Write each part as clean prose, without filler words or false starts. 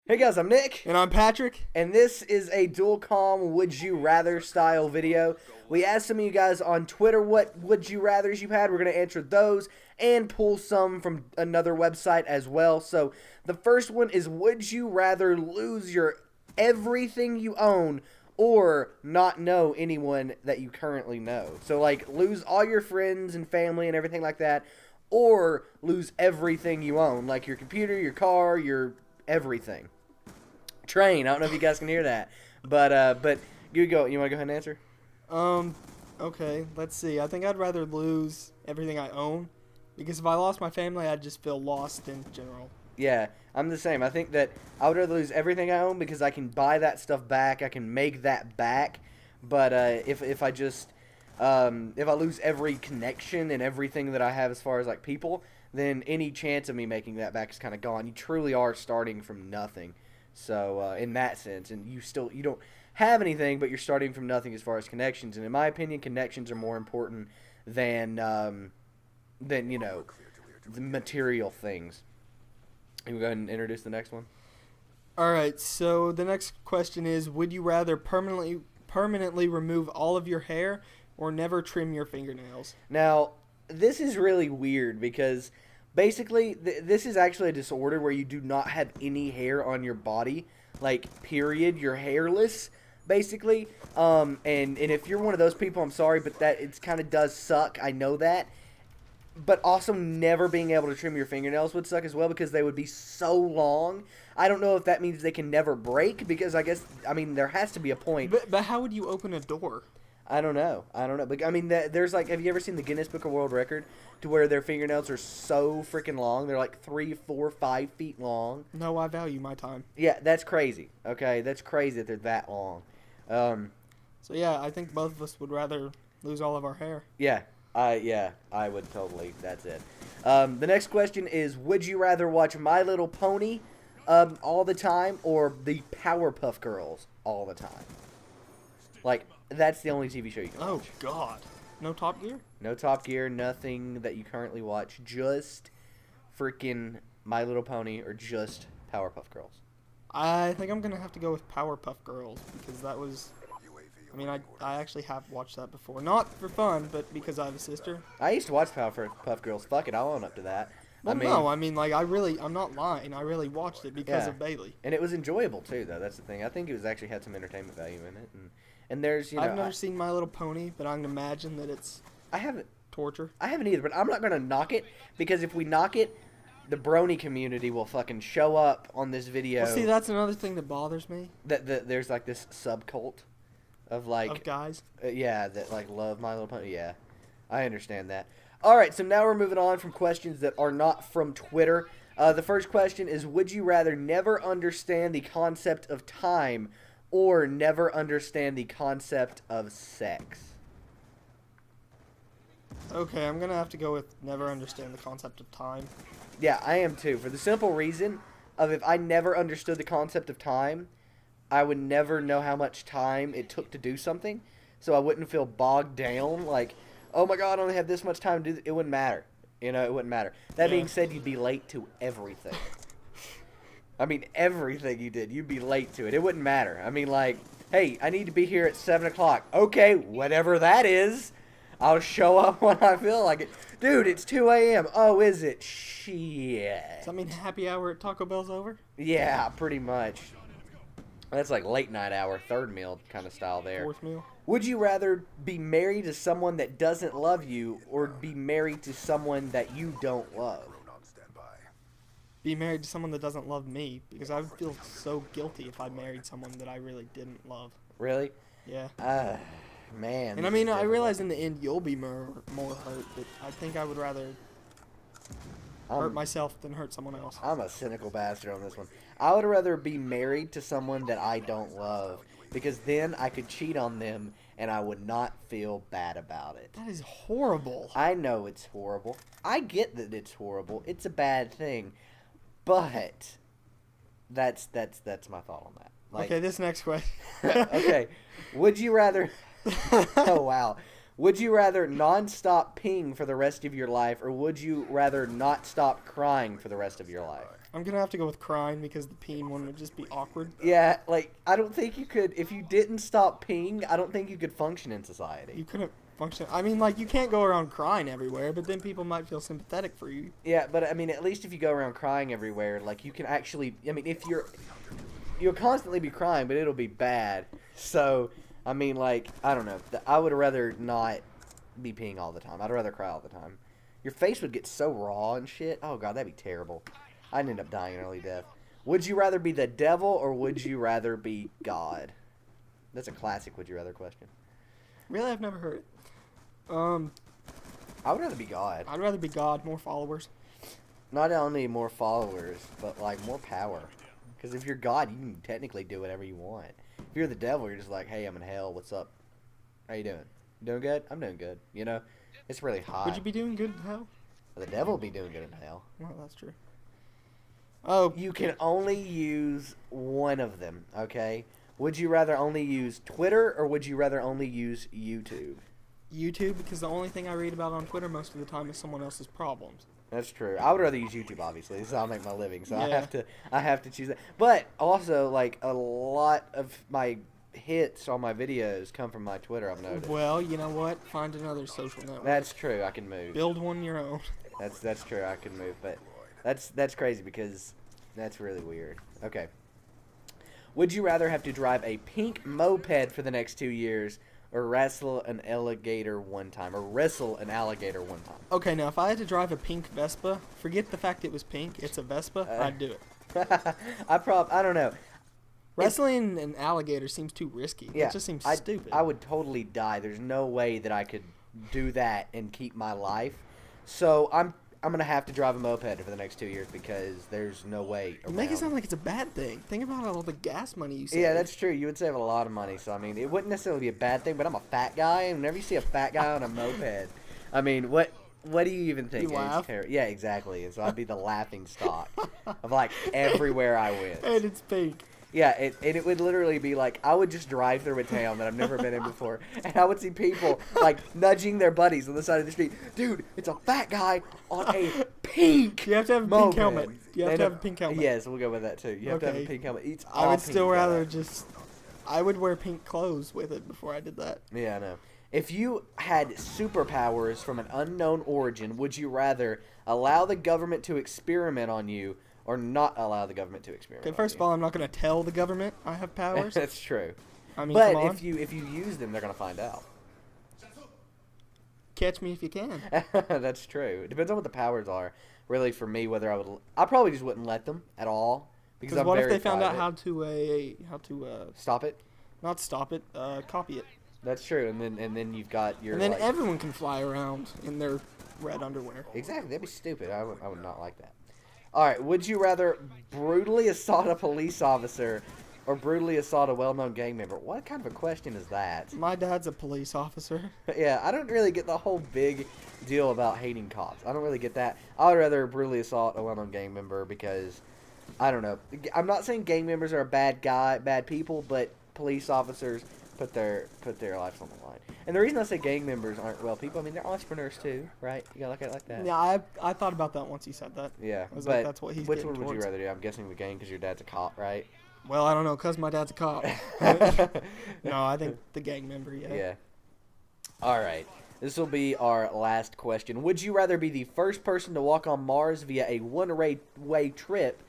Hey guys, I'm Nick, And I'm Patrick. and this is a dual comm Would You Rather style video. We asked some of you guys on Twitter what Would You Rathers you had. We're going to answer those and pull some from another website as well. So the first one is, would you rather lose your everything you own or not know anyone that you currently know? So like lose all your friends and family and everything like that, or lose everything you own, like your computer, your car, your everything. Train. I don't know if you guys can hear that, but you go. You want to go ahead and answer? Okay, let's see. I think I'd rather lose everything I own because if I lost my family, I'd just feel lost in general. Yeah, I'm the same. I think that I would rather lose everything I own because I can buy that stuff back. I can make that back. But if I just if I lose every connection and everything that I have as far as like people, then any chance of me making that back is kind of gone. You truly are starting from nothing. So in that sense, and you don't have anything, but you're starting from nothing as far as connections. And in my opinion, connections are more important than the material things. You go ahead and introduce the next one. All right, so the next question is: would you rather permanently remove all of your hair or never trim your fingernails? Now, this is really weird because basically this is actually a disorder where you do not have any hair on your body, like period. You're hairless, basically. And if you're one of those people, I'm sorry, but that it kind of does suck. I know that. But also never being able to trim your fingernails would suck as well because they would be so long. I don't know if that means they can never break because I mean, there has to be a point. But how would you open a door? I don't know. But I mean, there's like, have you ever seen the Guinness Book of World Record to where their fingernails are so freaking long? They're like 3, 4, 5 feet long. No, I value my time. Yeah, that's crazy. Okay, that's crazy that they're that long. So yeah, I think both of us would rather lose all of our hair. Yeah, I would totally. That's it. The next question is: would you rather watch My Little Pony all the time or the Powerpuff Girls all the time? Like, that's the only TV show you can watch. Oh God, no Top Gear? No Top Gear, nothing that you currently watch. Just freaking My Little Pony or just Powerpuff Girls. I think I'm gonna have to go with Powerpuff Girls because that was. I mean, I actually have watched that before. Not for fun, but because I have a sister. I used to watch Powerpuff Girls. Fuck it, I'll own up to that. Well, I mean, like, I'm not lying. I really watched it because Yeah. of Bailey. And it was enjoyable too, though. That's the thing. I think it was actually had some entertainment value in it. And there's, I've never seen My Little Pony, but I can imagine that it's I haven't torture. I haven't either, but I'm not gonna knock it because if we knock it, the brony community will fucking show up on this video. Well, see, that's another thing that bothers me. That there's like this subcult of like Of guys. Yeah, that like love My Little Pony. Yeah, I understand that. All right, so now we're moving on from questions that are not from Twitter. The first question is: would you rather never understand the concept of time or never understand the concept of sex? Okay, I'm gonna have to go with never understand the concept of time. Yeah, I am too. For the simple reason of if I never understood the concept of time, I would never know how much time it took to do something. So I wouldn't feel bogged down like, oh my god, I only have this much time to do it wouldn't matter. You know, it wouldn't matter. That being said, you'd be late to everything. I mean, everything you did, you'd be late to it. It wouldn't matter. I mean, like, hey, I need to be here at 7 o'clock. Okay, whatever that is. I'll show up when I feel like it. Dude, it's 2 a.m. Oh, is it? Shit. Does that mean happy hour at Taco Bell's over? Yeah, pretty much. That's like late night hour, third meal kind of style there. Fourth meal? Would you rather be married to someone that doesn't love you or be married to someone that you don't love? Be married to someone that doesn't love me because I would feel so guilty if I married someone that I really didn't love. Really? Yeah. Man. And I mean, I realize in the end you'll be more hurt, but I think I would rather hurt myself than hurt someone else. I'm a cynical bastard on this one. I would rather be married to someone that I don't love because then I could cheat on them and I would not feel bad about it. That is horrible. I know it's horrible. I get that it's horrible. It's a bad thing. But that's my thought on that. Like, okay, this next question. okay. Would you rather Oh wow. Would you rather non-stop peeing for the rest of your life or would you rather not stop crying for the rest of your life? I'm gonna have to go with crying because the peeing one would just be awkward. Yeah, like, I don't think you could, if you didn't stop peeing, I don't think you could function in society. You couldn't function. I mean, like, you can't go around crying everywhere, but then people might feel sympathetic for you. Yeah, but I mean, at least if you go around crying everywhere, like, you can actually, I mean, if you'll constantly be crying, but it'll be bad. So, I mean, like, I don't know. I would rather not be peeing all the time. I'd rather cry all the time. Your face would get so raw and shit. Oh, God, that'd be terrible. I'd end up dying an early death. Would you rather be the devil or would you rather be God? That's a classic would you rather question. Really, I've never heard it. I would rather be God. I'd rather be God, more followers. Not only more followers, but, like, more power. Because if you're God, you can technically do whatever you want. If you're the devil, you're just like, hey, I'm in hell. What's up? How you doing? Doing good? I'm doing good. You know? It's really hot. Would you be doing good in hell? The devil will be doing good in hell. Well, that's true. Oh, You can only use one of them, okay? Would you rather only use Twitter or would you rather only use YouTube? YouTube, because the only thing I read about on Twitter most of the time is someone else's problems. That's true. I would rather use YouTube, obviously. This is how I make my living, so Yeah. I have to choose that. But also, like, a lot of my hits on my videos come from my Twitter, I've noticed. Well, you know what? Find another social network. That's true. I can move. Build one your own. That's true. I can move, but that's crazy because that's really weird. Okay. Would you rather have to drive a pink moped for the next 2 years or wrestle an alligator one time? Okay, now if I had to drive a pink Vespa, forget the fact it was pink. It's a Vespa. I'd do it. I don't know. Wrestling an alligator seems too risky. Yeah, It just seems I- stupid. I would totally die. There's no way that I could do that and keep my life. So I'm gonna have to drive a moped for the next 2 years because there's no way. You make it around. sound like it's a bad thing. Think about all the gas money you save. Yeah, that's true. You would save a lot of money. So I mean, it wouldn't necessarily be a bad thing. But I'm a fat guy, and whenever you see a fat guy on a moped, I mean, what do you even think? You laugh? Yeah, exactly. And so I'd be the laughing stock of like everywhere I went. And it's pink. Yeah, and it would literally be like, I would just drive through a town that I've never been in before, and I would see people, like, nudging their buddies on the side of the street. Dude, it's a fat guy on a pink You have to have a moped. pink helmet. You have They to have a don't- pink helmet. Yes, we'll go with that, too. You have to have a Okay. pink helmet. It's I all would pink still rather though. just... I would wear pink clothes with it before I did that. Yeah, I know. If you had superpowers from an unknown origin, would you rather allow the government to experiment on you or not allow the government to experiment Okay, on first you? of all, I'm not going to tell the government I have powers. That's true. I mean, But come on. if you use them, they're going to find out. Catch me if you can. That's true. It depends on what the powers are. Really, for me, whether I probably just wouldn't let them at all because Because I'm what if very they found out private. how to Stop it. not stop it, copy it, That's true. And then you've got your and then like, everyone can fly around in their red underwear. exactly. That'd be stupid. I would not like that. All right. Would you rather brutally assault a police officer or brutally assault a well-known gang member? What kind of a question is that? My dad's a police officer. Yeah, I don't really get the whole big deal about hating cops. I don't really get that. I would rather brutally assault a well-known gang member because, I don't know. I'm not saying gang members are bad people, but police officers put their lives on the line. And the reason I say gang members aren't well people, I mean, they're entrepreneurs too, right? You gotta look at it like that. Yeah, I thought about that once you said that. Yeah, I was but like, that's what he's which getting one would you towards. rather do? I'm guessing the gang because your dad's a cop, right? Well, I don't know, cause my dad's a cop. No, I think the gang member. Yeah. Yeah. All right. This will be our last question. Would you rather be the first person to walk on Mars via a one-way trip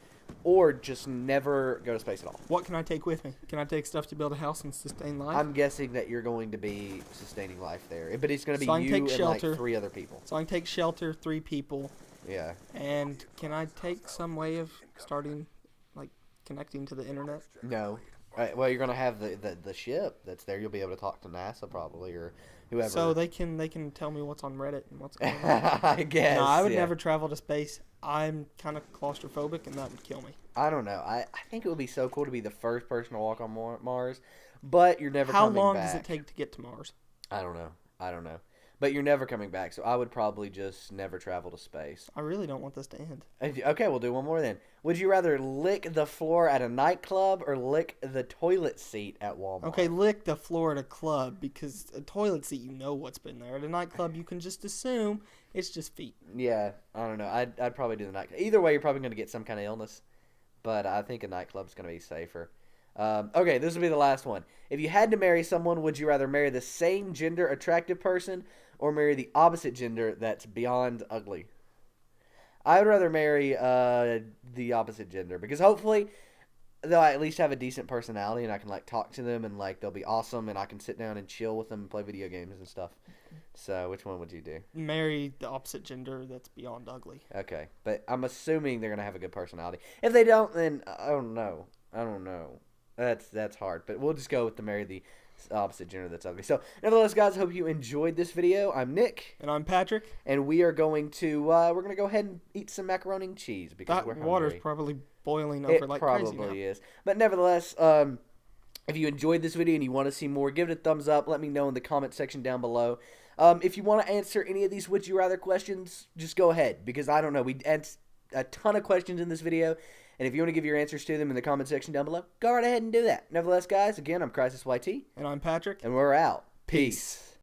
or just never go to space at all? What can I take with me? Can I take stuff to build a house and sustain life? I'm guessing that you're going to be sustaining life there. But it's going to be So I can you take and shelter. like 3 other people. So I can take shelter, 3 people, Yeah. and can I take some way of starting, like, connecting to the internet? No. Right, well, you're going to have the ship that's there. You'll be able to talk to NASA probably or whoever. So they can tell me what's on Reddit and what's going on. I guess. No, I would yeah. never travel to space. I'm kind of claustrophobic, and that would kill me. I don't know. I think it would be so cool to be the first person to walk on Mars, but you're never How coming long back. does it take to get to Mars? I don't know. but you're never coming back. So I would probably just never travel to space. I really don't want this to end. Okay, we'll do one more then. Would you rather lick the floor at a nightclub or lick the toilet seat at Walmart? Okay, lick the floor at a club, because a toilet seat, you know what's been there. At a nightclub, you can just assume it's just feet. Yeah, I don't know. I'd probably do the nightclub. Either way, you're probably going to get some kind of illness, but I think a nightclub's going to be safer. Okay, this will be the last one. If you had to marry someone, would you rather marry the same gender attractive person or marry the opposite gender that's beyond ugly? I would rather marry the opposite gender, because hopefully they'll at least have a decent personality and I can like talk to them and like they'll be awesome and I can sit down and chill with them and play video games and stuff. So which one would you do? Marry the opposite gender that's beyond ugly. Okay, but I'm assuming they're gonna have a good personality. If they don't, then I don't know. That's hard, but we'll just go with the marry the opposite gender that's ugly. So, nevertheless, guys, I hope you enjoyed this video. I'm Nick, And I'm Patrick. and we are going to we're gonna go ahead and eat some macaroni and cheese because That we're water's hungry. probably boiling It over like crazy now. probably is, but nevertheless, if you enjoyed this video and you want to see more, give it a thumbs up. Let me know in the comment section down below. If you want to answer any of these would you rather questions, just go ahead, because I don't know. We had a ton of questions in this video. And if you want to give your answers to them in the comment section down below, go right ahead and do that. Nevertheless, guys, again, I'm Crisis YT. And I'm Patrick. And we're out. Peace.